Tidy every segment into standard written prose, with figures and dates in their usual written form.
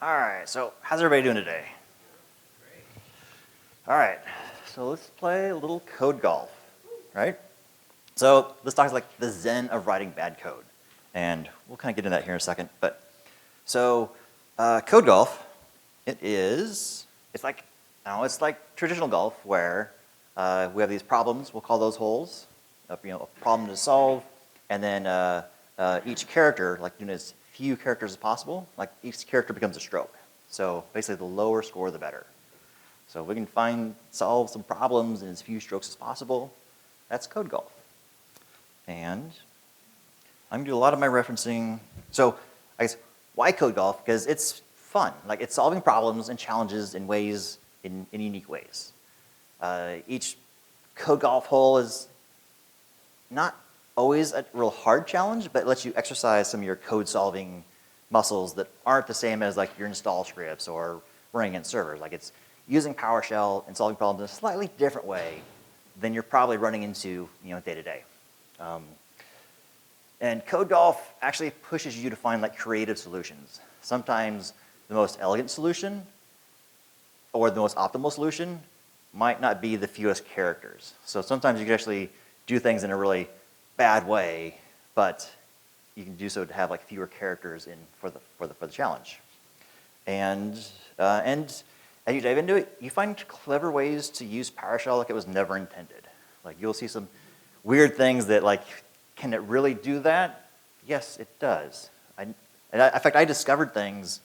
All right, so how's everybody doing today? All right, so let's play a little code golf, right? So this talks like the zen of writing bad code, and we'll kind of get into that here in a second. But so code golf, it's like it's like traditional golf where we have these problems. We'll call those holes, a problem to solve, and then each character, like doing as few characters as possible, like each character becomes a stroke. So basically, the lower score, the better. So if we can solve some problems in as few strokes as possible, that's code golf. And I'm gonna do a lot of my referencing. So I guess why code golf? Because it's fun. Like it's solving problems and challenges in unique ways. Each code golf hole is not always a real hard challenge, but it lets you exercise some of your code solving muscles that aren't the same as like your install scripts or running in servers. Like it's using PowerShell and solving problems in a slightly different way than you're probably running into day to day. And code golf actually pushes you to find like creative solutions. Sometimes the most elegant solution or the most optimal solution might not be the fewest characters. So sometimes you can actually do things in a really bad way, but you can do so to have like fewer characters for the challenge. And as you dive into it, you find clever ways to use PowerShell like it was never intended. Like you'll see some weird things that like, can it really do that? Yes, it does. In fact, I discovered things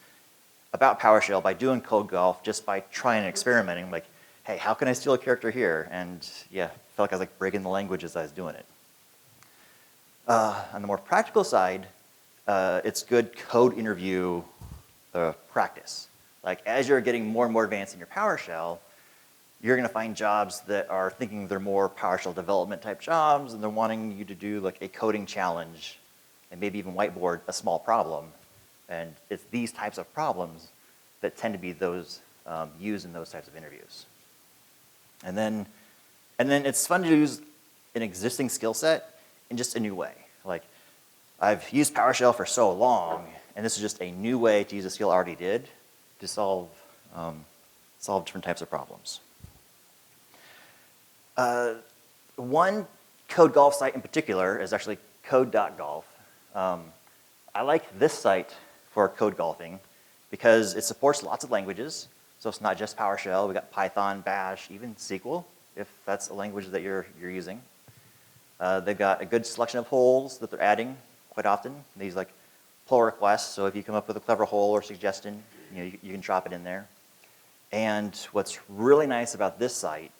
about PowerShell by doing code golf just by trying and experimenting. Like, hey, how can I steal a character here? And yeah, felt like I was like breaking the language as I was doing it. On the more practical side, it's good code interview practice. Like as you're getting more and more advanced in your PowerShell, you're going to find jobs that are thinking they're more PowerShell development type jobs, and they're wanting you to do like a coding challenge and maybe even whiteboard a small problem. And it's these types of problems that tend to be those used in those types of interviews. And then it's fun to use an existing skill set in just a new way. Like I've used PowerShell for so long, and this is just a new way to use a skill I already did to solve different types of problems. One code golf site in particular is actually code.golf. I like this site for code golfing because it supports lots of languages. So it's not just PowerShell. We got Python, Bash, even SQL, if that's a language that you're using. They've got a good selection of holes that they're adding quite often. These like pull requests. So if you come up with a clever hole or suggestion, you can drop it in there. And what's really nice about this site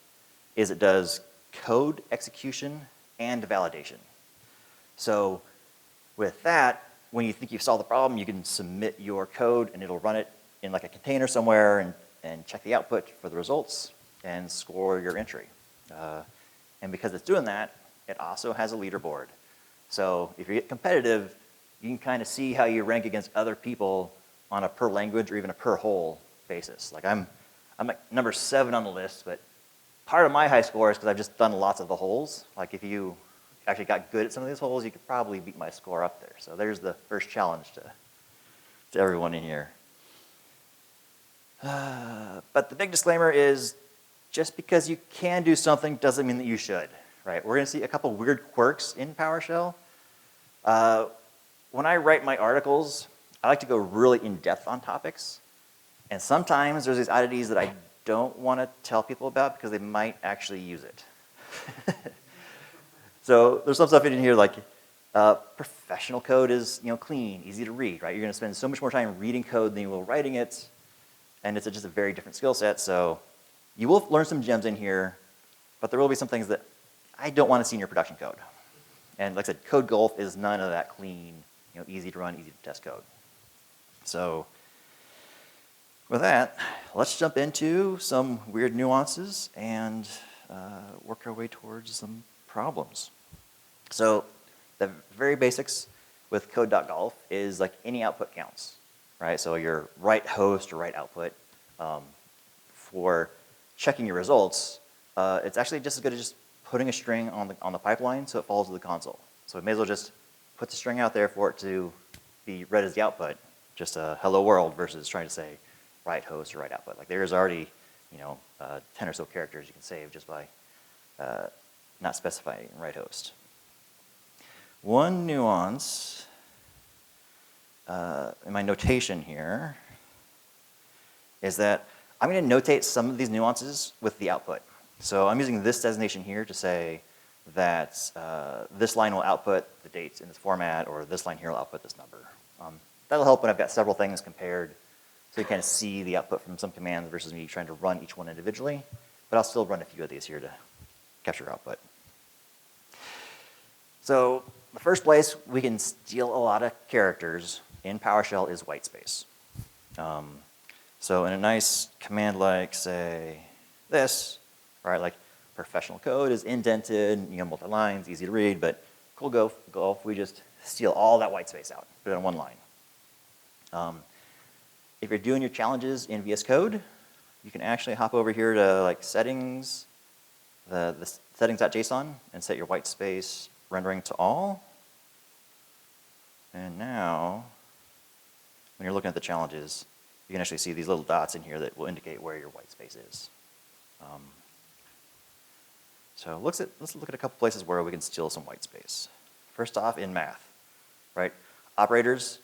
is it does code execution and validation. So with that, when you think you've solved the problem, you can submit your code and it'll run it in like a container somewhere and check the output for the results and score your entry. And because it's doing that, it also has a leaderboard. So if you get competitive, you can kind of see how you rank against other people on a per language or even a per hole basis. Like I'm like number 7 on the list, but part of my high score is because I've just done lots of the holes. Like if you actually got good at some of these holes, you could probably beat my score up there. So there's the first challenge to everyone in here. But the big disclaimer is just because you can do something doesn't mean that you should, right? We're going to see a couple weird quirks in PowerShell. When I write my articles, I like to go really in-depth on topics. And sometimes there's these oddities that I don't want to tell people about because they might actually use it. So there's some stuff in here like professional code is clean, easy to read, right? You're going to spend so much more time reading code than you will writing it, and it's just a very different skill set. So you will learn some gems in here, but there will be some things that I don't want to see in your production code. And like I said, code golf is none of that clean, easy to run, easy to test code. So with that, let's jump into some weird nuances and work our way towards some problems. So the very basics with code.golf is like any output counts, right? So your write host or write output for checking your results, it's actually just as good as just putting a string on the pipeline so it falls to the console. So we may as well just put the string out there for it to be read as the output, just a hello world versus trying to say write host or write output. Like there's already, 10 or so characters you can save just by not specifying write host. One nuance in my notation here is that I'm going to notate some of these nuances with the output. So I'm using this designation here to say that this line will output the dates in this format, or this line here will output this number. That'll help when I've got several things compared, so you kind of see the output from some commands versus me trying to run each one individually. But I'll still run a few of these here to capture output. So the first place we can steal a lot of characters in PowerShell is white space. So in a nice command like, say, this, right, like professional code is indented, multi-lines, easy to read, but cool go if we just steal all that white space out, put it on one line. If you're doing your challenges in VS Code, you can actually hop over here to like settings, the settings.json, and set your white space rendering to all. And now, when you're looking at the challenges, you can actually see these little dots in here that will indicate where your white space is. So let's look at a couple places where we can steal some white space. First off, in math, right? Operators,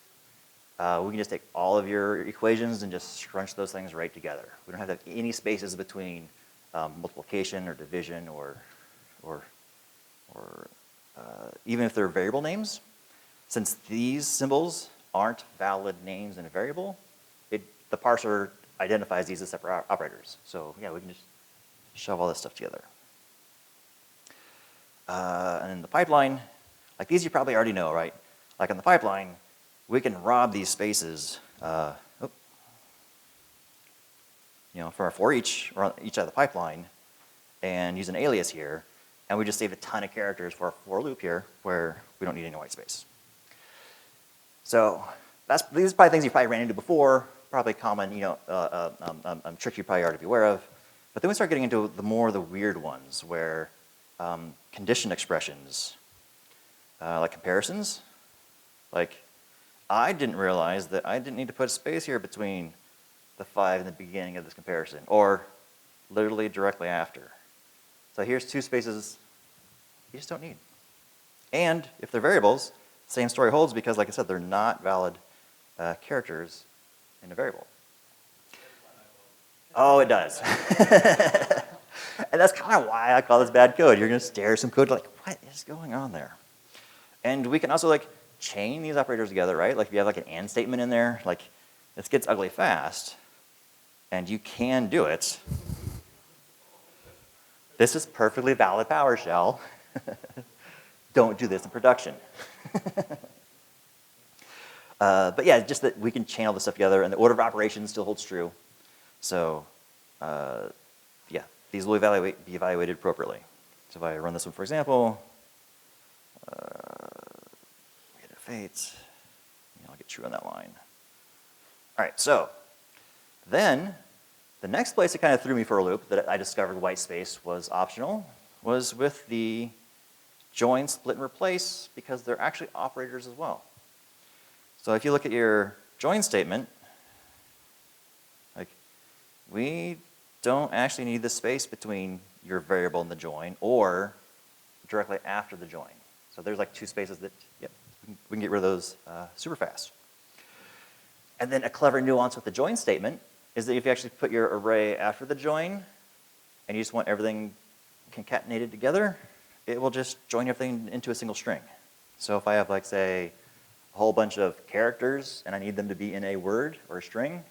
we can just take all of your equations and just scrunch those things right together. We don't have to have any spaces between multiplication or division or even if they're variable names. Since these symbols aren't valid names in a variable, the parser identifies these as separate operators. So yeah, we can just shove all this stuff together. And in the pipeline, like these you probably already know, right? Like in the pipeline, we can rob these spaces, for each or each side of the pipeline, and use an alias here, and we just save a ton of characters for our for loop here, where we don't need any white space. So these are probably things you probably ran into before, probably common, trick you probably already be aware of. But then we start getting into the weird ones, where condition expressions, like comparisons, like I didn't realize that I didn't need to put a space here between the 5 and the beginning of this comparison, or literally directly after. So here's 2 spaces you just don't need. And if they're variables, same story holds, because like I said, they're not valid characters in a variable. Oh, it does. And that's kind of why I call this bad code. You're going to stare some code like, what is going on there? And we can also like chain these operators together, right? Like if you have like an and statement in there, like this gets ugly fast, and you can do it. This is perfectly valid PowerShell. Don't do this in production. But yeah, just that we can chain all this stuff together, and the order of operations still holds true. So yeah, these will be evaluated appropriately. So if I run this one, for example, get a fate, I'll get true on that line. All right, so then the next place it kind of threw me for a loop that I discovered white space was optional was with the join, split, and replace, because they're actually operators as well. So if you look at your join statement, like we don't actually need the space between your variable and the join, or directly after the join. So there's like 2 spaces that, yep, we can get rid of those super fast. And then a clever nuance with the join statement is that if you actually put your array after the join, and you just want everything concatenated together, it will just join everything into a single string. So if I have, like, say, a whole bunch of characters, and I need them to be in a word or a string,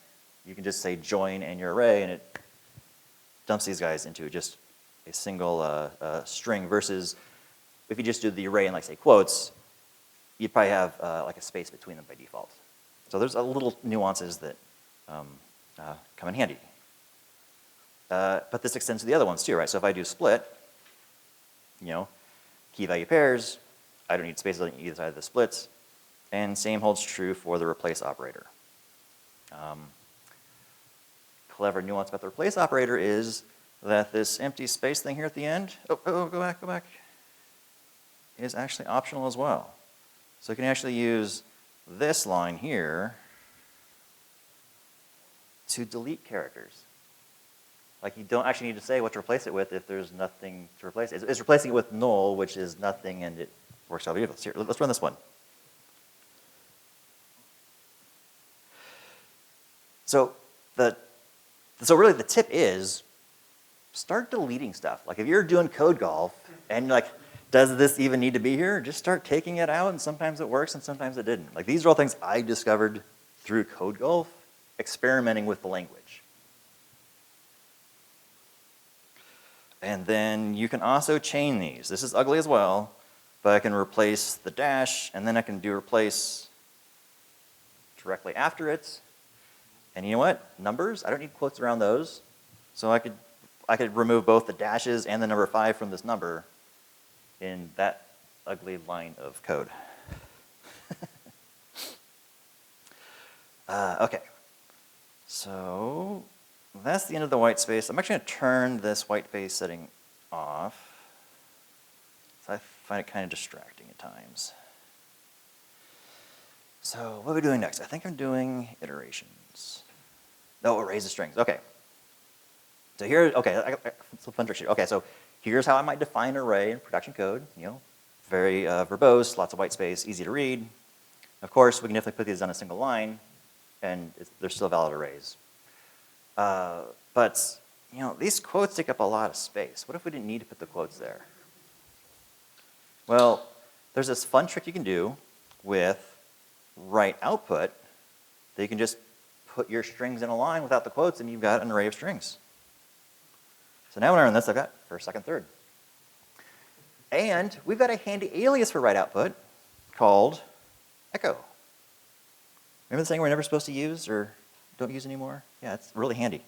you can just say join and your array, and it dumps these guys into just a single string, versus if you just do the array in, like, say, quotes, you'd probably have like a space between them by default. So there's a little nuances that come in handy. But this extends to the other ones too, right? So if I do split, key value pairs, I don't need spaces on either side of the splits, and same holds true for the replace operator. Clever nuance about the replace operator is that this empty space thing here at the end, go back, is actually optional as well. So you can actually use this line here to delete characters. Like you don't actually need to say what to replace it with if there's nothing to replace it. It's replacing it with null, which is nothing, and it works out beautiful. Here, let's run this one. So really the tip is start deleting stuff. Like if you're doing code golf and you're like, does this even need to be here? Just start taking it out, and sometimes it works and sometimes it didn't. Like these are all things I discovered through code golf, experimenting with the language. And then you can also chain these. This is ugly as well, but I can replace the dash, and then I can do replace directly after it. And you know what? Numbers, I don't need quotes around those. So I could remove both the dashes and the number 5 from this number in that ugly line of code. Okay, so that's the end of the white space. I'm actually going to turn this white space setting off. So I find it kind of distracting at times. So what are we doing next? I think I'm doing iterations. No, arrays of strings. Okay. So here, okay, it's a fun trick sheet. Okay, so here's how I might define an array in production code. You know, very verbose, lots of white space, easy to read. Of course, we can definitely put these on a single line, and they're still valid arrays. But you know, these quotes take up a lot of space. What if we didn't need to put the quotes there? Well, there's this fun trick you can do with write output that you can just put your strings in a line without the quotes, and you've got an array of strings. So now when I run this, I've got first, second, third. And we've got a handy alias for write output called echo. Remember the thing we're never supposed to use or don't use anymore? Yeah, it's really handy.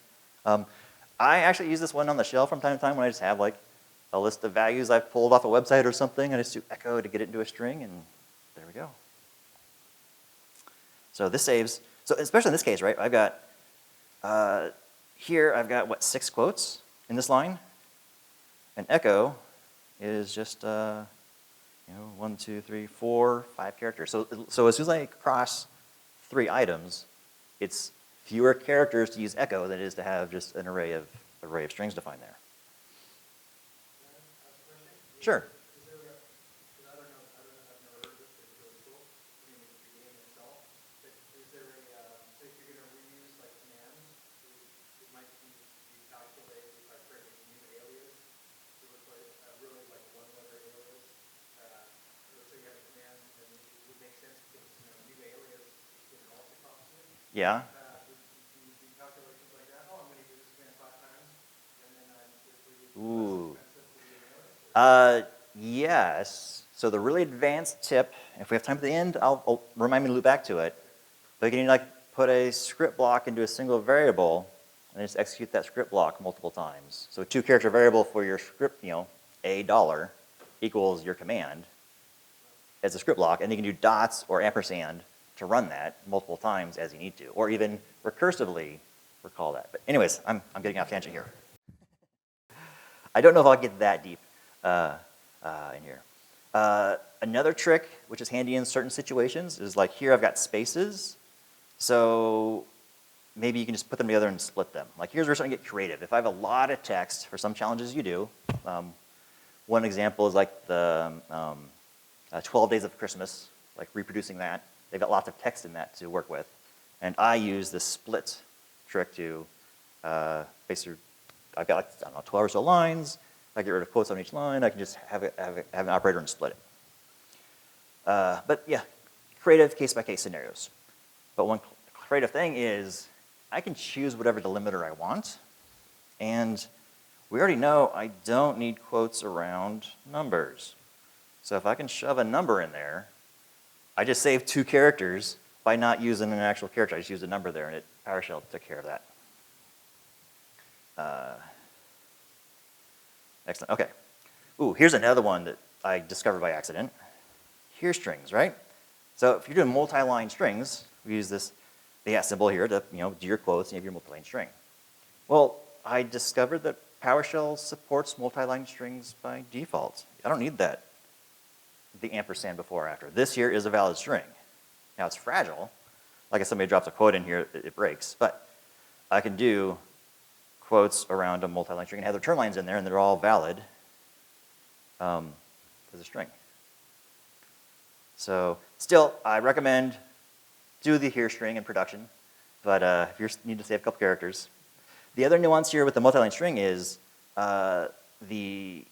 I actually use this one on the shell from time to time when I just have like a list of values I've pulled off a website or something, and I just do echo to get it into a string, and there we go. So this saves, so especially in this case, right, I've got, here I've got, what, 6 quotes in this line? And echo is just, you know, 1, 2, 3, 4, 5 characters. So as soon as I cross 3 items, it's fewer characters to use echo than it is to have just an array of strings defined there. Sure. Yeah. Ooh. Yes. So the really advanced tip, if we have time at the end, I'll remind me to loop back to it. But you can like put a script block into a single variable and just execute that script block multiple times. So a 2-character variable for your script, you know, $1 equals your command as a script block, and you can do dots or ampersand to run that multiple times as you need to, or even recursively recall that. But anyways, I'm getting off tangent here. I don't know if I'll get that deep in here. Another trick, which is handy in certain situations, is like here I've got spaces. So maybe you can just put them together and split them. Like here's where we're starting to get creative. If I have a lot of text, for some challenges you do, one example is like the 12 Days of Christmas, like reproducing that. They've got lots of text in that to work with. And I use this split trick to basically, I've got like, I don't know, 12 or so lines. I get rid of quotes on each line. I can just have an operator and split it. But yeah, creative case-by-case scenarios. But one creative thing is I can choose whatever delimiter I want. And we already know I don't need quotes around numbers. So if I can shove a number in there, I just saved 2 characters by not using an actual character. I just used a number there, and PowerShell took care of that. Excellent. Okay. Ooh, here's another one that I discovered by accident. Here's strings, right? So if you're doing multi-line strings, we use this symbol here to do your quotes and you have your multi-line string. Well, I discovered that PowerShell supports multi-line strings by default. I don't need that. The ampersand before or after. This here is a valid string. Now it's fragile. Like if somebody drops a quote in here, it breaks. But I can do quotes around a multi-line string and have the return lines in there, and they're all valid as a string. So still, I recommend do the here string in production, but if you need to save a couple characters. The other nuance here with the multi-line string is the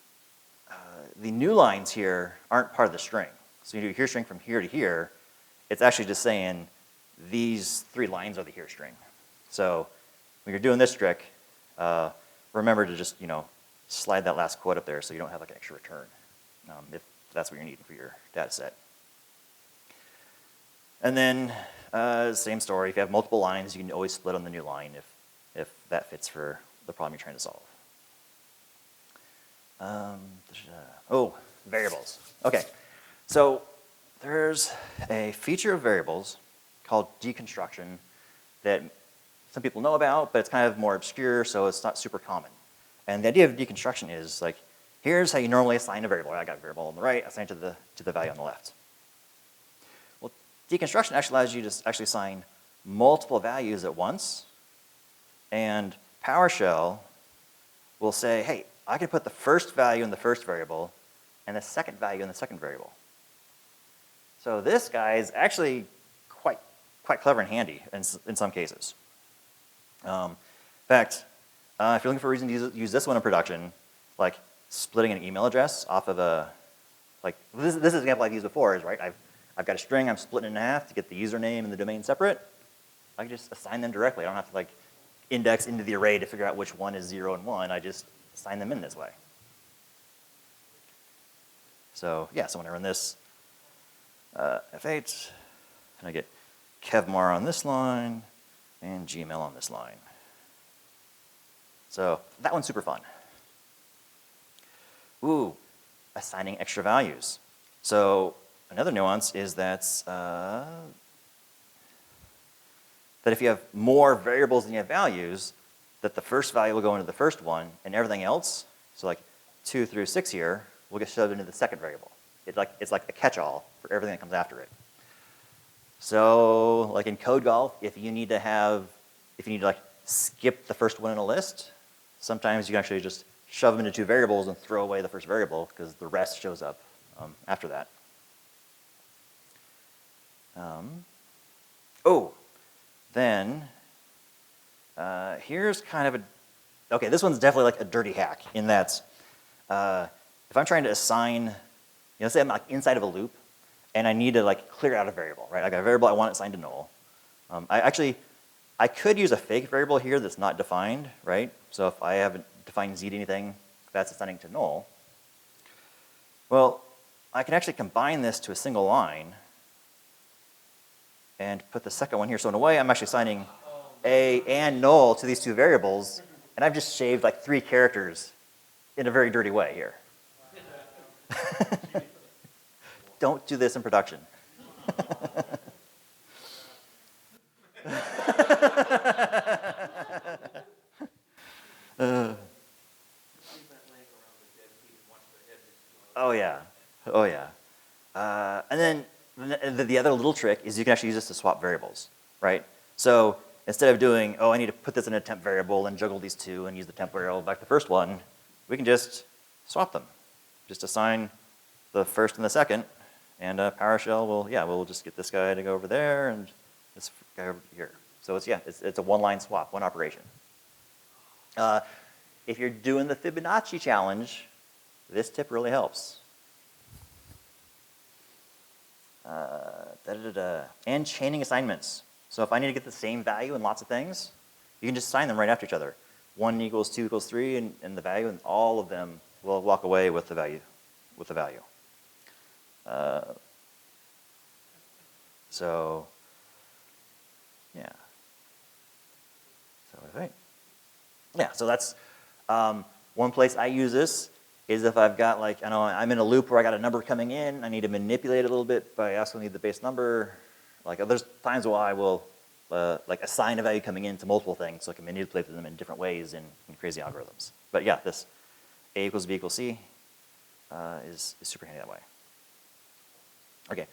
new lines here aren't part of the string. So you do here string from here to here, it's actually just saying these 3 lines are the here string. So when you're doing this trick, remember to just, slide that last quote up there so you don't have like an extra return, if that's what you're needing for your data set. And then same story, if you have multiple lines, you can always split on the new line if that fits for the problem you're trying to solve. Oh, variables. Okay, so there's a feature of variables called deconstruction that some people know about, but it's kind of more obscure, so it's not super common. And the idea of deconstruction is like, here's how you normally assign a variable. I got a variable on the right, assign it to the value on the left. Well, deconstruction actually allows you to actually assign multiple values at once, and PowerShell will say, hey, I can put the first value in the first variable and the second value in the second variable. So this guy is actually quite clever and handy in some cases. In fact, if you're looking for a reason to use this one in production, like splitting an email address off of this is an example I've used before, is right, I've got a string, I'm splitting it in half to get the username and the domain separate. I can just assign them directly. I don't have to like index into the array to figure out which one is 0 and 1. I just assign them in this way. So yeah, so when I run this F8, and I get Kevmar on this line and Gmail on this line. So that one's super fun. Ooh, assigning extra values. So another nuance is that if you have more variables than you have values, that the first value will go into the first one, and everything else, so like 2 through 6 here, will get shoved into the second variable. It's like a catch-all for everything that comes after it. So like in code golf, if you need to like skip the first one in a list, sometimes you can actually just shove them into 2 variables and throw away the first variable because the rest shows up after that. Then here's kind of okay, this one's definitely like a dirty hack in that if I'm trying to assign, let's say I'm like inside of a loop and I need to like clear out a variable, right? I got a variable I want it assigned to null. I could use a fake variable here that's not defined, right? So if I haven't defined z to anything, that's assigning to null. Well, I can actually combine this to a single line and put the second one here. So in a way, I'm actually assigning a and null to these 2 variables, and I've just shaved like 3 characters in a very dirty way here. Don't do this in production. Oh yeah, oh yeah. And then the other little trick is you can actually use this to swap variables, right? So instead of doing, I need to put this in a temp variable and juggle these 2 and use the temp variable back to the first one, we can just swap them. Just assign the first and the second, and PowerShell will just get this guy to go over there and this guy over here. So it's a one-line swap, one operation. If you're doing the Fibonacci challenge, this tip really helps. And chaining assignments. So if I need to get the same value in lots of things, you can just assign them right after each other. 1 equals 2 equals 3, and the value, and all of them will walk away with the value. So yeah. So that's one place I use this is if I've got like, I'm in a loop where I got a number coming in, I need to manipulate it a little bit, but I also need the base number. Like there's times where I will like assign a value coming in to multiple things, so I can manipulate them in different ways in crazy algorithms. But yeah, this A equals B equals C is super handy that way. Okay,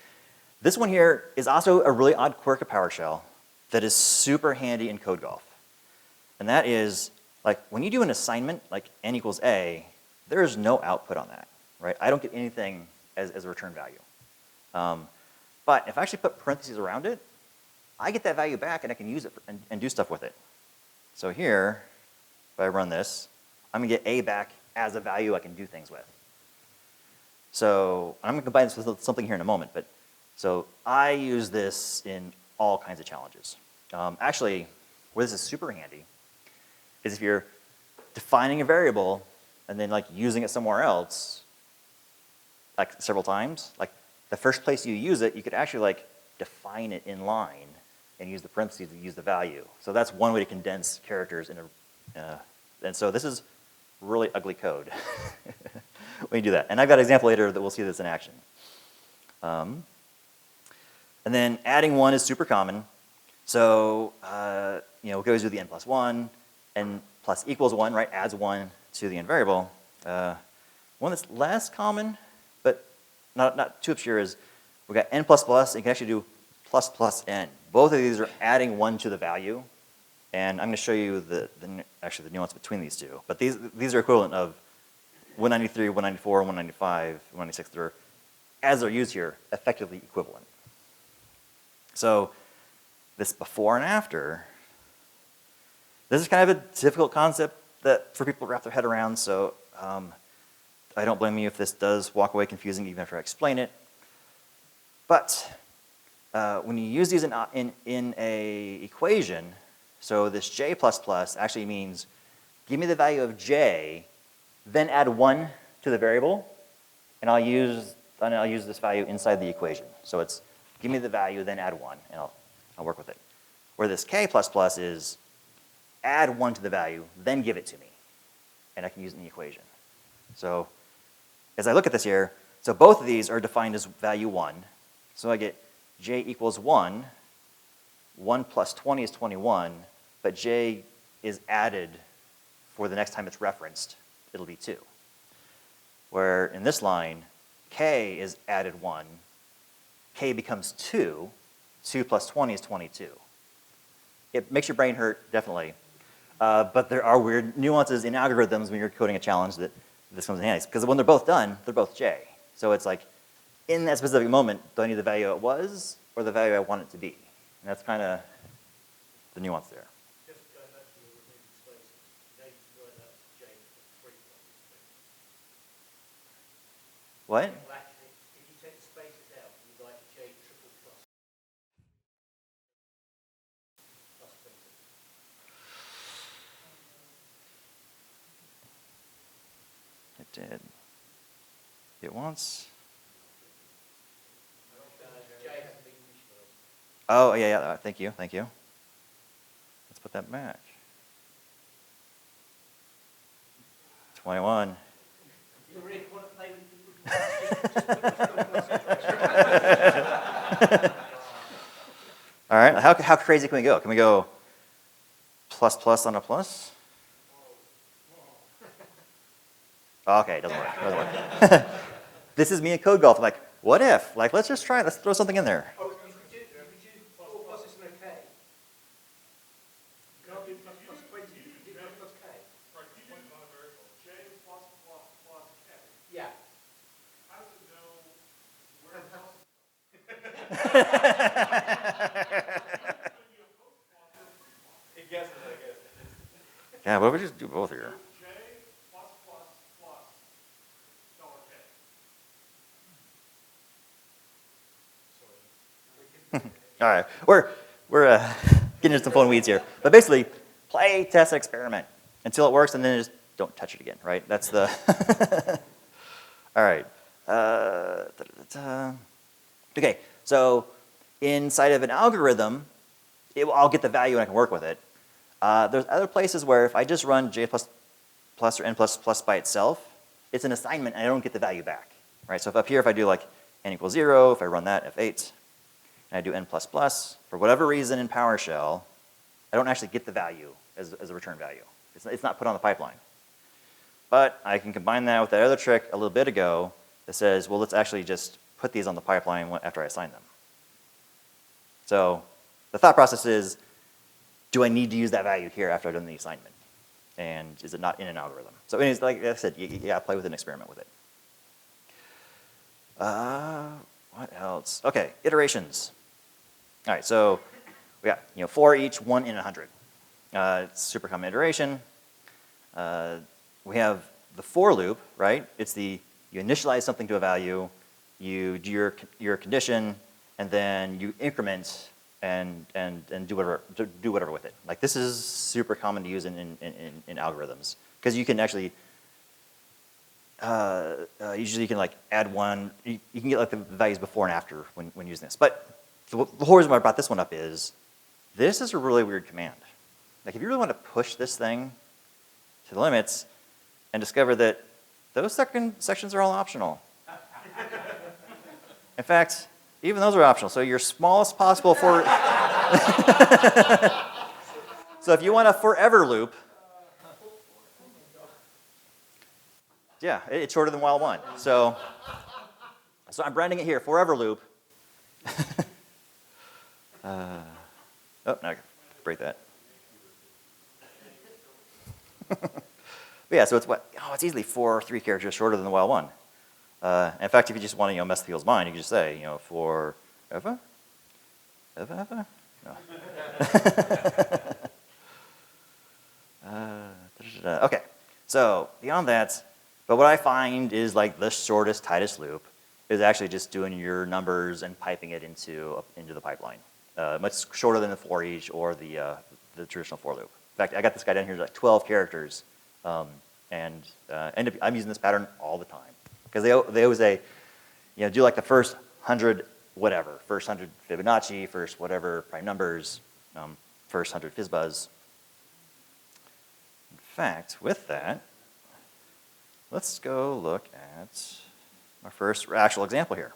this one here is also a really odd quirk of PowerShell that is super handy in code golf. And that is, like, when you do an assignment, like n equals a, there is no output on that, right? I don't get anything as a return value. But if I actually put parentheses around it, I get that value back and I can use it and do stuff with it. So here, if I run this, I'm gonna get a back as a value I can do things with. So I'm gonna combine this with something here in a moment, but so I use this in all kinds of challenges. Actually, where this is super handy is if you're defining a variable and then like using it somewhere else, like several times, like the first place you use it, you could actually like define it in line and use the parentheses to use the value. So that's one way to condense characters in a, and so this is really ugly code when you do that. And I've got an example later that we'll see this in action. And then adding one is super common. So, you know, we can always do the n plus 1, n plus equals 1, right? Adds 1 to the n variable. One that's less common, but not too obscure is we've got n plus plus, and you can actually do plus plus n. Both of these are adding 1 to the value. And I'm going to show you actually the nuance between these two. But these are equivalent of 193, 194, 195, 196. They're, as they're used here, effectively equivalent. So this before and after, this is kind of a difficult concept that for people to wrap their head around. So I don't blame you if this does walk away confusing even after I explain it. But when you use these in a equation, so this j plus plus actually means give me the value of j, then add 1 to the variable, and I'll use this value inside the equation. So it's give me the value, then add 1, and I'll work with it. Where this k plus plus is add 1 to the value, then give it to me, and I can use it in the equation. So as I look at this here, so both of these are defined as value 1. So I get j equals 1. 1 plus 20 is 21, but j is added for the next time it's referenced. It'll be 2. Where in this line, k is added 1. K becomes 2. 2 plus 20 is 22. It makes your brain hurt, definitely. But there are weird nuances in algorithms when you're coding a challenge that this comes in handy. Because when they're both done, they're both j. So it's like, in that specific moment, do I need the value it was or the value I want it to be? And that's kind of the nuance there. Just going back to the removed spaces, they write that j for 3 What? Well, actually, if you take the spaces out, you write j triple plus. Plus 20. It did. It once. J hasn't been initialized. Oh, yeah. Thank you. Let's put that back. 21. You really want to play with All right. How crazy can we go? Can we go plus plus on a plus? Okay, it doesn't work. This is me in code golf. I'm like, what if? Like, let's just try it. Let's throw something in there. Oh, you could do 4 pluses and a k. You can't do plus 20. You can do plus k. Right, keep it on a variable. J plus plus plus k. Yeah. How does it know where the plus is? It guesses, I guess. Yeah, what if we just do both here? J plus plus plus $K. All right, we're getting into some fun weeds here, but basically, play, test, experiment until it works, and then just don't touch it again. Right? That's the. All right. Okay, so inside of an algorithm, I'll get the value and I can work with it. There's other places where if I just run j plus plus or n plus plus by itself, it's an assignment and I don't get the value back. Right? So if up here, if I do like n equals 0, if I run that, F8, and I do n plus plus, for whatever reason in PowerShell, I don't actually get the value as a return value. It's not put on the pipeline. But I can combine that with that other trick a little bit ago that says, well, let's actually just put these on the pipeline after I assign them. So the thought process is, do I need to use that value here after I've done the assignment? And is it not in an algorithm? So anyways, like I said, you gotta play with it and experiment with it. What else? Okay, iterations. All right, so we got 4 each, 1 in 100. It's super common iteration. We have the for loop, right? It's you initialize something to a value, you do your condition, and then you increment and do whatever with it. Like this is super common to use in algorithms because you can actually usually you can like add one. You can get like the values before and after when using this. But the whole reason why I brought this one up is this is a really weird command. Like if you really want to push this thing to the limits and discover that those sections are all optional. In fact, even those are optional. So your smallest possible for so if you want a forever loop, yeah, it's shorter than while one. So I'm branding it here, forever loop. Oh, now I can break that. But yeah, so it's easily 4 or 3 characters shorter than the while one. In fact, if you just want to mess with people's mind, you can just say forever, ever. No. Okay, so beyond that, but what I find is like the shortest, tightest loop is actually just doing your numbers and piping it into the pipeline. Much shorter than the for each or the traditional for loop. In fact, I got this guy down here like 12 characters, I'm using this pattern all the time because they always say, do like the first 100 whatever, first 100 Fibonacci, first whatever prime numbers, first 100 FizzBuzz. In fact, with that, let's go look at our first actual example here.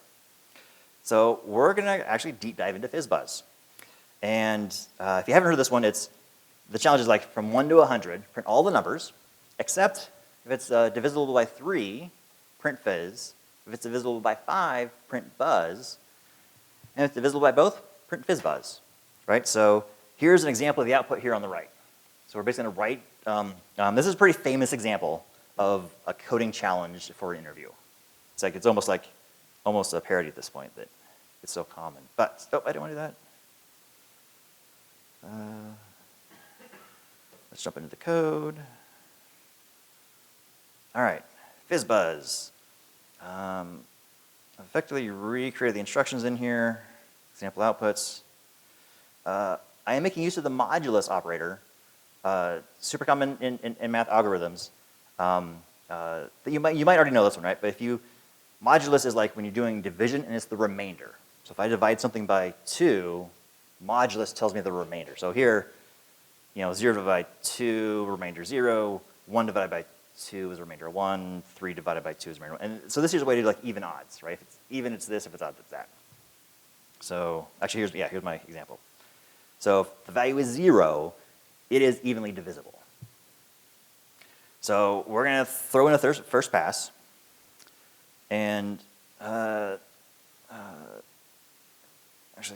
So we're going to actually deep dive into FizzBuzz. And if you haven't heard this one, the challenge is like from 1 to 100, print all the numbers, except if it's divisible by 3, print fizz. If it's divisible by 5, print buzz. And if it's divisible by both, print FizzBuzz. Right? So here's an example of the output here on the right. So we're basically going to write, this is a pretty famous example of a coding challenge for an interview. It's almost a parody at this point that it's so common. But, I didn't want to do that. Let's jump into the code. All right, FizzBuzz. Effectively recreated the instructions in here, example outputs. I am making use of the modulus operator, super common in math algorithms. You might already know this one, right? But modulus is like when you're doing division and it's the remainder. So if I divide something by 2, modulus tells me the remainder. So here, 0 divided by 2, remainder 0. 1 divided by 2 is remainder 1. 3 divided by 2 is remainder 1. And so this is a way to do like even odds, right? If it's even, it's this. If it's odd, it's that. So actually, here's my example. So if the value is 0, it is evenly divisible. So we're going to throw in a first pass. And actually,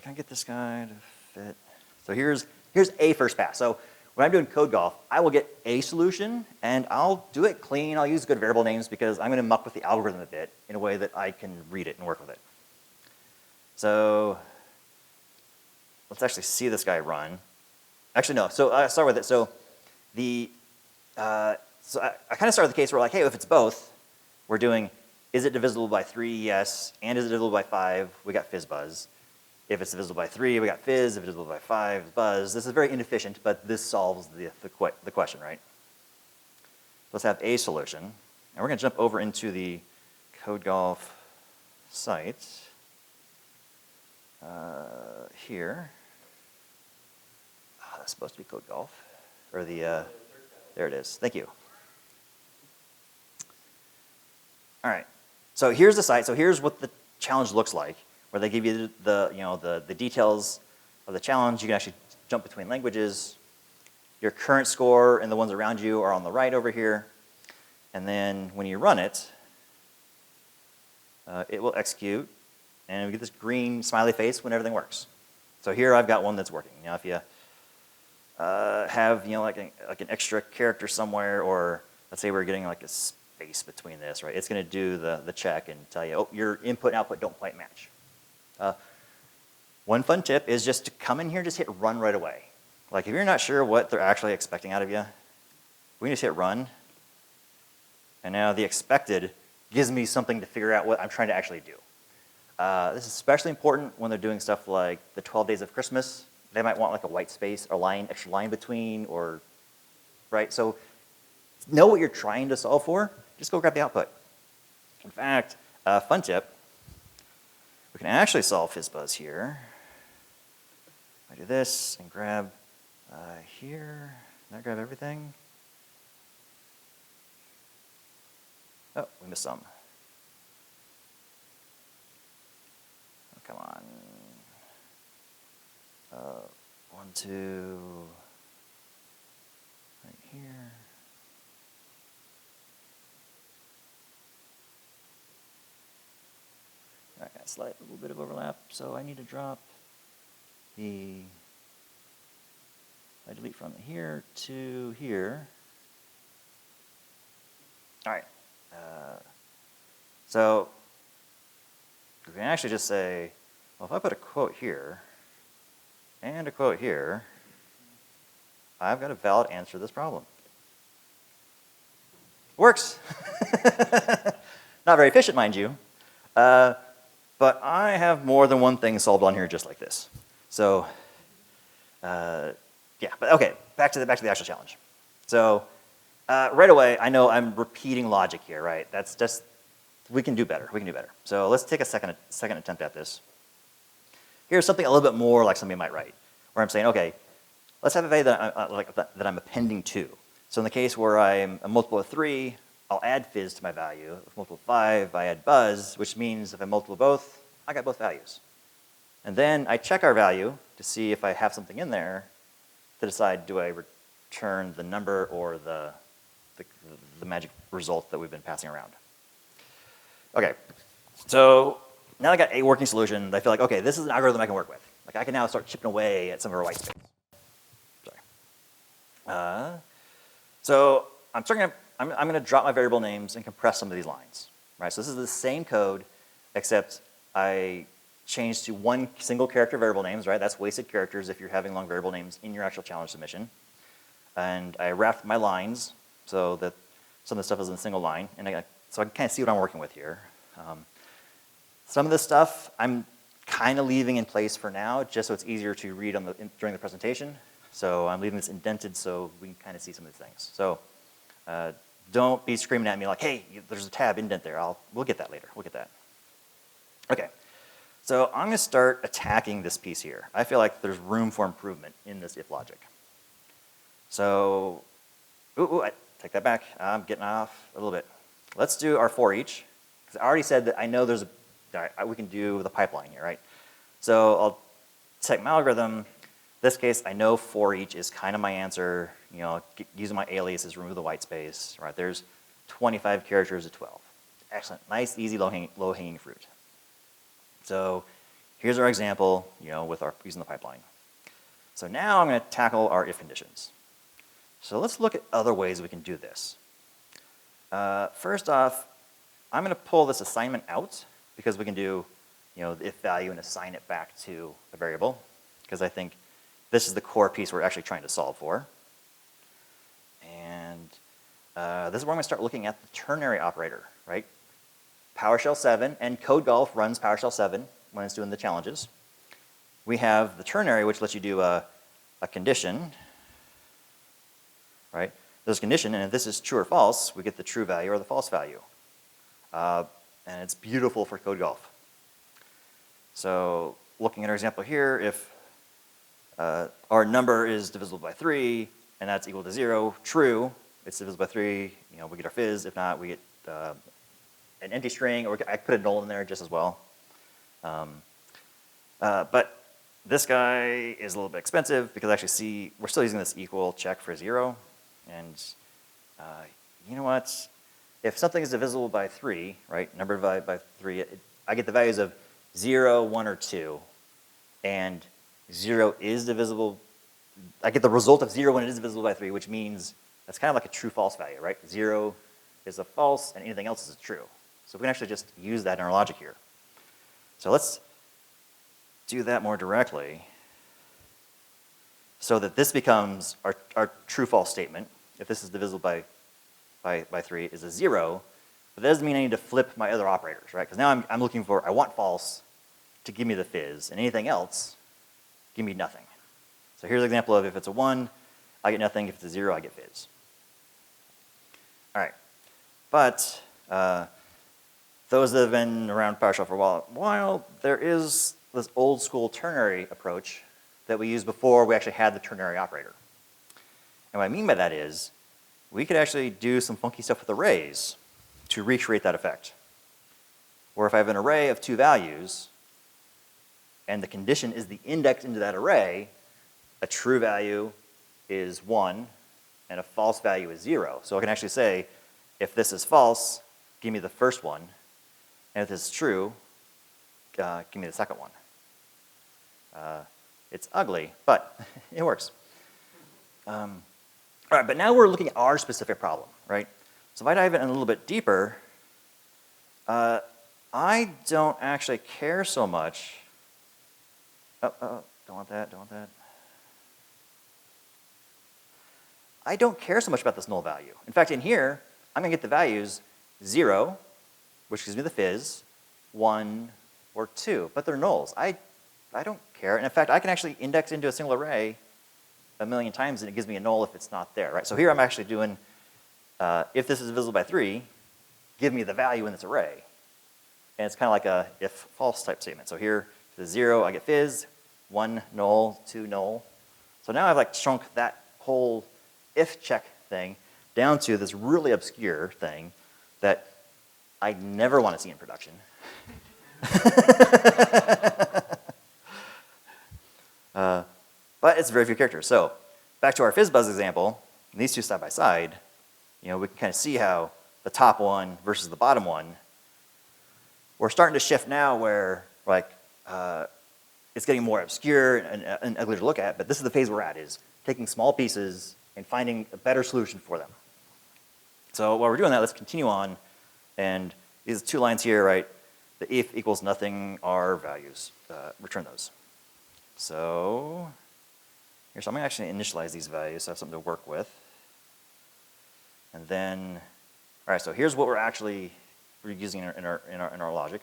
can I get this guy to fit? So here's a first pass. So when I'm doing code golf, I will get a solution, and I'll do it clean. I'll use good variable names because I'm going to muck with the algorithm a bit in a way that I can read it and work with it. So let's actually see this guy run. Actually, no. So I start with it. So I kind of start with the case where like, hey, if it's both, we're doing, is it divisible by 3? Yes. And is it divisible by 5? We got FizzBuzz. If it's divisible by 3, we got fizz. If it's divisible by 5, buzz. This is very inefficient, but this solves the question, right? Let's have a solution. And we're going to jump over into the CodeGolf site here. Oh, that's supposed to be CodeGolf. Or there it is. Thank you. All right. So here's the site. So here's what the challenge looks like, where they give you the details of the challenge. You can actually jump between languages. Your current score and the ones around you are on the right over here. And then when you run it, it will execute, and we get this green smiley face when everything works. So here I've got one that's working. Now if you have like an extra character somewhere, or let's say we're getting like a space between this, right? It's going to do the check and tell you, oh, your input and output don't quite match. One fun tip is just to come in here and just hit run right away. Like if you're not sure what they're actually expecting out of you, we can just hit run. And now the expected gives me something to figure out what I'm trying to actually do. This is especially important when they're doing stuff like the 12 days of Christmas. They might want like a white space or extra line between, or, right? So know what you're trying to solve for. Just go grab the output. In fact, fun tip, we can actually solve FizzBuzz here. I do this and grab here. Can I grab everything? Oh, we missed some. Oh, come on. 1, 2, right here. All right, got a slight little bit of overlap, so I need to drop the, I delete from here to here. All right. So we can actually just say, well, if I put a quote here and a quote here, I've got a valid answer to this problem. Works. Not very efficient, mind you. But I have more than one thing solved on here just like this. So yeah, but okay, back to the actual challenge. So right away, I know I'm repeating logic here, right? That's just, we can do better. We can do better. So let's take a second attempt at this. Here's something a little bit more like somebody might write, where I'm saying, okay, let's have a value that I'm appending to. So in the case where I'm a multiple of 3, I'll add fizz to my value. If multiple of 5, I add buzz, which means if I multiple of both, I got both values. And then I check our value to see if I have something in there to decide, do I return the number or the magic result that we've been passing around. Okay, so now I got a working solution. I feel like, okay, this is an algorithm I can work with. Like I can now start chipping away at some of our white space. Sorry. So I'm going to drop my variable names and compress some of these lines. Right. So this is the same code, except I changed to one single character variable names. Right. That's wasted characters if you're having long variable names in your actual challenge submission. And I wrapped my lines so that some of the stuff is in a single line, and so I can kind of see what I'm working with here. Some of this stuff I'm kind of leaving in place for now, just so it's easier to read during the presentation. So I'm leaving this indented so we can kind of see some of these things. So don't be screaming at me like, hey, there's a tab indent there. We'll get that later. We'll get that. Okay. So I'm going to start attacking this piece here. I feel like there's room for improvement in this if logic. So, I take that back. I'm getting off a little bit. Let's do our for each, because I already said that I know we can do the pipeline here, right? So I'll take my algorithm. In this case, I know for each is kind of my answer. You know, using my aliases, remove the white space. Right? There's 25 characters of 12. Excellent, nice, easy, low-hanging fruit. So here's our example. You know, with using the pipeline. So now I'm going to tackle our if conditions. So let's look at other ways we can do this. First off, I'm going to pull this assignment out because we can do, you know, the if value and assign it back to a variable, because I think this is the core piece we're actually trying to solve for. And this is where I'm going to start looking at the ternary operator, right? PowerShell 7 and CodeGolf runs PowerShell 7 when it's doing the challenges. We have the ternary, which lets you do a condition. Right? There's a condition, and if this is true or false, we get the true value or the false value. And it's beautiful for CodeGolf. So looking at our example here, if our number is divisible by 3, and that's equal to 0, true, it's divisible by 3, you know, we get our fizz. If not, we get an empty string, or I put a null in there just as well. But this guy is a little bit expensive because actually we're still using this equal check for 0. And you know what? If something is divisible by 3, right, number divided by 3, I get the values of 0, 1, or 2. And 0 is divisible I get the result of 0 when it is divisible by 3, which means that's kind of like a true-false value, right? 0 is a false, and anything else is a true. So we can actually just use that in our logic here. So let's do that more directly so that this becomes our true-false statement. If this is divisible by 3 is a 0, but that doesn't mean I need to flip my other operators, right? Because now I'm looking for, I want false to give me the fizz, and anything else, give me nothing. So here's an example of if it's a 1, I get nothing. If it's a 0, I get fizz. All right. But those that have been around PowerShell for a while, there is this old school ternary approach that we used before we actually had the ternary operator. And what I mean by that is we could actually do some funky stuff with arrays to recreate that effect. Or if I have an array of 2 values, and the condition is the index into that array, a true value is 1, and a false value is 0. So I can actually say, if this is false, give me the first one, and if this is true, give me the second one. It's ugly, but it works. All right, but now we're looking at our specific problem, right? So if I dive in a little bit deeper, I don't actually care so much. Don't want that, don't want that. I don't care so much about this null value. In fact, in here, I'm going to get the values 0, which gives me the fizz, 1, or 2, but they're nulls. I don't care. And in fact, I can actually index into a single array a million times, and it gives me a null if it's not there, right? So here I'm actually doing, if this is divisible by 3, give me the value in this array. And it's kind of like a if-false type statement. So here, if it's 0, I get fizz, 1 null, 2 null. So now I've like shrunk that whole if check thing down to this really obscure thing that I never want to see in production. But it's very few characters. So back to our FizzBuzz example, and these two side by side, we can kind of see how the top one versus the bottom one, we're starting to shift now where like it's getting more obscure and ugly to look at, but this is the phase we're at, is taking small pieces and finding a better solution for them. So while we're doing that, let's continue on. And these 2 lines here, right? The if equals nothing are values. Return those. So here, so I'm going to actually initialize these values so I have something to work with. And then, all right, so here's what we're using in our logic.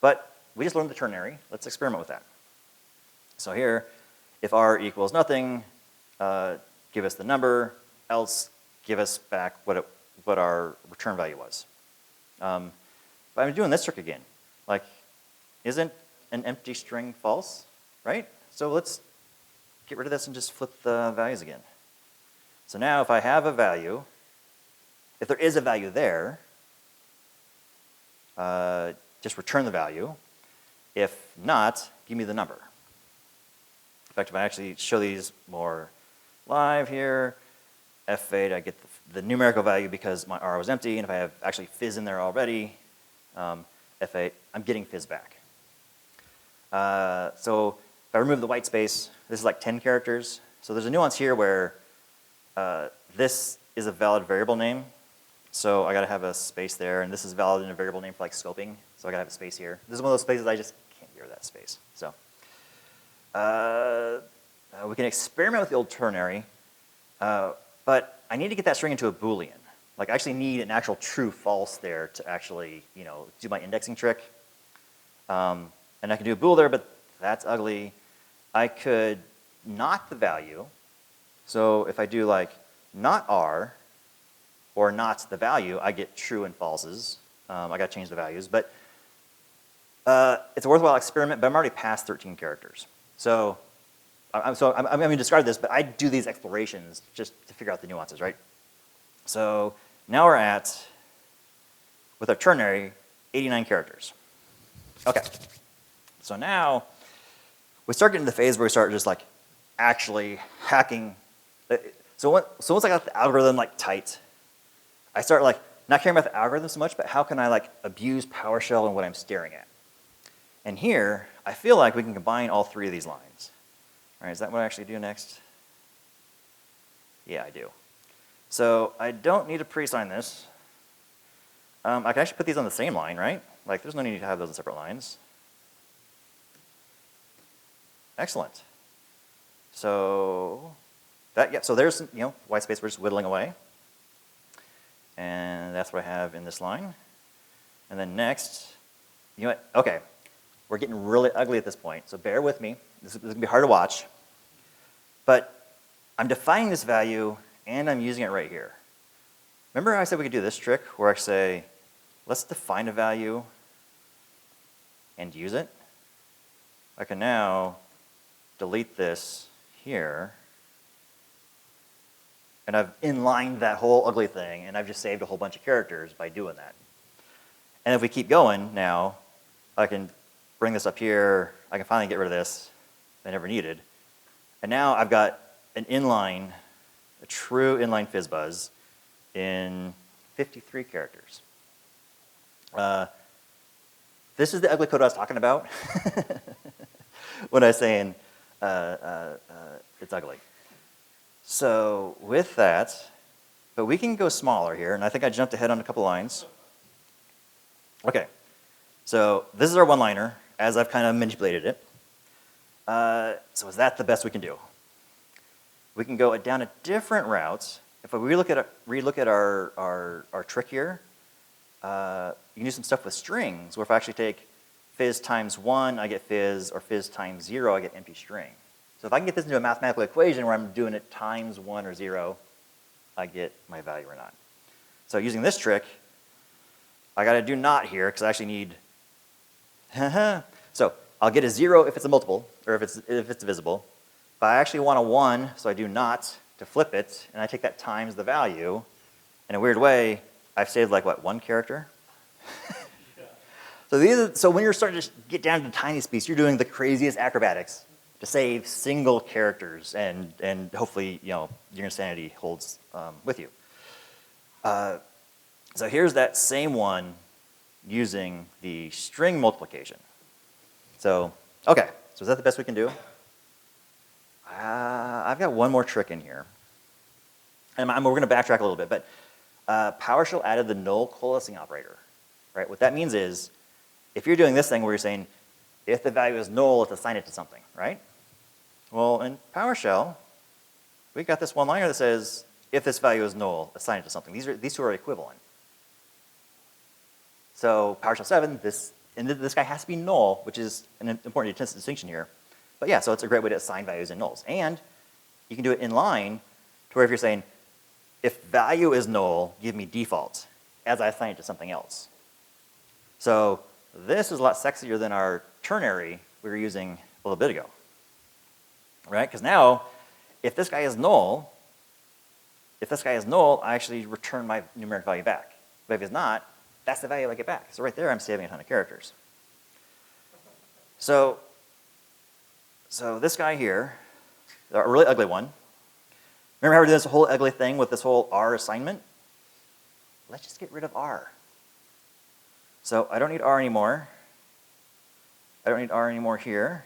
But we just learned the ternary. Let's experiment with that. So here, if r equals nothing, give us the number, else give us back what our return value was. But I'm doing this trick again. Like, isn't an empty string false, right? So let's get rid of this and just flip the values again. So now if I have a value, if there is a value there, just return the value. If not, give me the number. In fact, if I actually show these more live here, F8, I get the numerical value because my R was empty, and if I have actually fizz in there already, F8, I'm getting fizz back. So if I remove the white space, this is like 10 characters. So there's a nuance here where this is a valid variable name. So I got to have a space there, and this is valid in a variable name for like scoping. So I got to have a space here. This is one of those spaces I just can't get rid of that space. So we can experiment with the old ternary, but I need to get that string into a Boolean. Like I actually need an actual true false there to actually, do my indexing trick. And I can do a bool there, but that's ugly. I could not the value. So if I do like not R or not the value, I get true and falses. I got to change the values, but it's a worthwhile experiment. But I'm already past 13 characters, so I'm going to describe this. But I do these explorations just to figure out the nuances, right? So now we're at, with our ternary, 89 characters. Okay. So now we start getting to the phase where we start just like actually hacking. So once I got the algorithm like tight, I start like not caring about the algorithm so much, but how can I like abuse PowerShell and what I'm staring at? And here, I feel like we can combine all 3 of these lines. All right, is that what I actually do next? Yeah, I do. So I don't need to pre-assign this. I can actually put these on the same line, right? Like, there's no need to have those in separate lines. Excellent. So so there's, white space we're just whittling away. And that's what I have in this line. And then next, you know what? Okay, we're getting really ugly at this point, so bear with me. This is going to be hard to watch. But I'm defining this value, and I'm using it right here. Remember how I said we could do this trick, where I say, let's define a value and use it? I can now delete this here, and I've inlined that whole ugly thing, and I've just saved a whole bunch of characters by doing that. And if we keep going now, I can bring this up here. I can finally get rid of this I never needed. And now I've got an inline, a true inline FizzBuzz in 53 characters. This is the ugly code I was talking about when I was saying it's ugly. So with that, but we can go smaller here, and I think I jumped ahead on a couple lines. Okay, so this is our one-liner, as I've kind of manipulated it. So is that the best we can do? We can go down a different route. If we relook at our trick here, you can do some stuff with strings, where if I actually take fizz times 1, I get fizz, or fizz times 0, I get empty string. So if I can get this into a mathematical equation where I'm doing it times 1 or 0, I get my value or not. So using this trick, I got to do not here, because I actually need, so I'll get a 0 if it's a multiple, or if it's divisible. But I actually want a 1, so I do not to flip it, and I take that times the value. In a weird way, I've saved like, what, 1 character? So when you're starting to get down to the tiny speeds, you're doing the craziest acrobatics to save single characters, and hopefully, your insanity holds with you. So here's that same one using the string multiplication. So, okay, so is that the best we can do? I've got one more trick in here. And we're going to backtrack a little bit, but PowerShell added the null coalescing operator, right? What that means is, if you're doing this thing where you're saying, if the value is null, let's assign it to something, right? Well, in PowerShell, we got this one-liner that says, if this value is null, assign it to something. These two are equivalent. So PowerShell 7, this guy has to be null, which is an important distinction here. But yeah, so it's a great way to assign values in nulls. And you can do it in line to where if you're saying, if value is null, give me default, as I assign it to something else. So this is a lot sexier than our ternary we were using a little bit ago, right? Because now, if this guy is null, I actually return my numeric value back. But if it's not, that's the value I get back. So right there, I'm saving a ton of characters. So this guy here, a really ugly one. Remember how we did this whole ugly thing with this whole R assignment? Let's just get rid of R. So I don't need R anymore. I don't need R anymore here.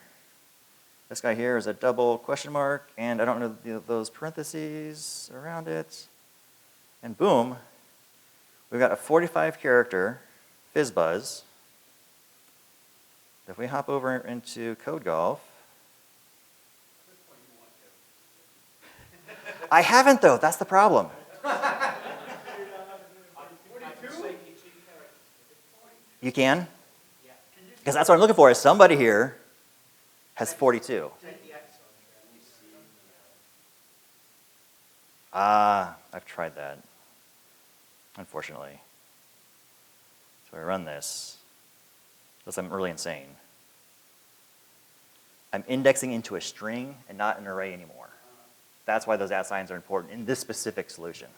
This guy here is a double question mark, and I don't know those parentheses around it. And boom, we've got a 45 character FizzBuzz. If we hop over into Code Golf, I haven't though, that's the problem. You can? Because that's what I'm looking for, is somebody here has 42. I've tried that, unfortunately. So I run this, because I'm really insane. I'm indexing into a string and not an array anymore. That's why those @signs are important in this specific solution.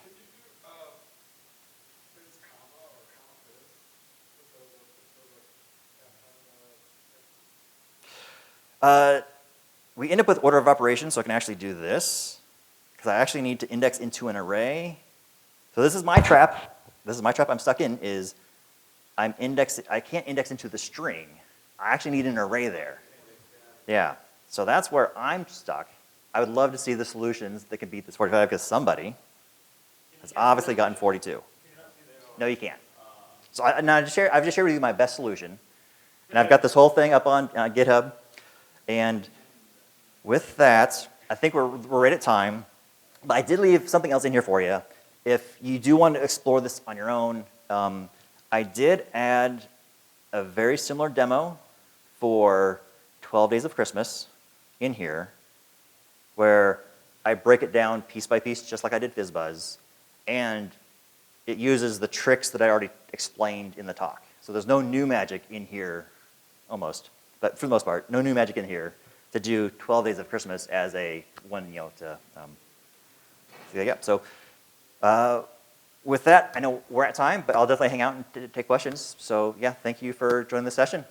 We end up with order of operations, so I can actually do this, because I actually need to index into an array. So this is my trap. This is my trap I'm stuck in, is I can't index into the string. I actually need an array there. Yeah, so that's where I'm stuck. I would love to see the solutions that can beat this 45 because somebody has obviously gotten 42. No, you can't. So I've just shared with you my best solution. And I've got this whole thing up on GitHub. And with that, I think we're right at time. But I did leave something else in here for you. If you do want to explore this on your own, I did add a very similar demo for 12 Days of Christmas in here, where I break it down piece by piece, just like I did FizzBuzz, and it uses the tricks that I already explained in the talk. So there's no new magic in here, almost, but for the most part, no new magic in here to do 12 Days of Christmas as a one, So with that, I know we're at time, but I'll definitely hang out and take questions. So yeah, thank you for joining the session.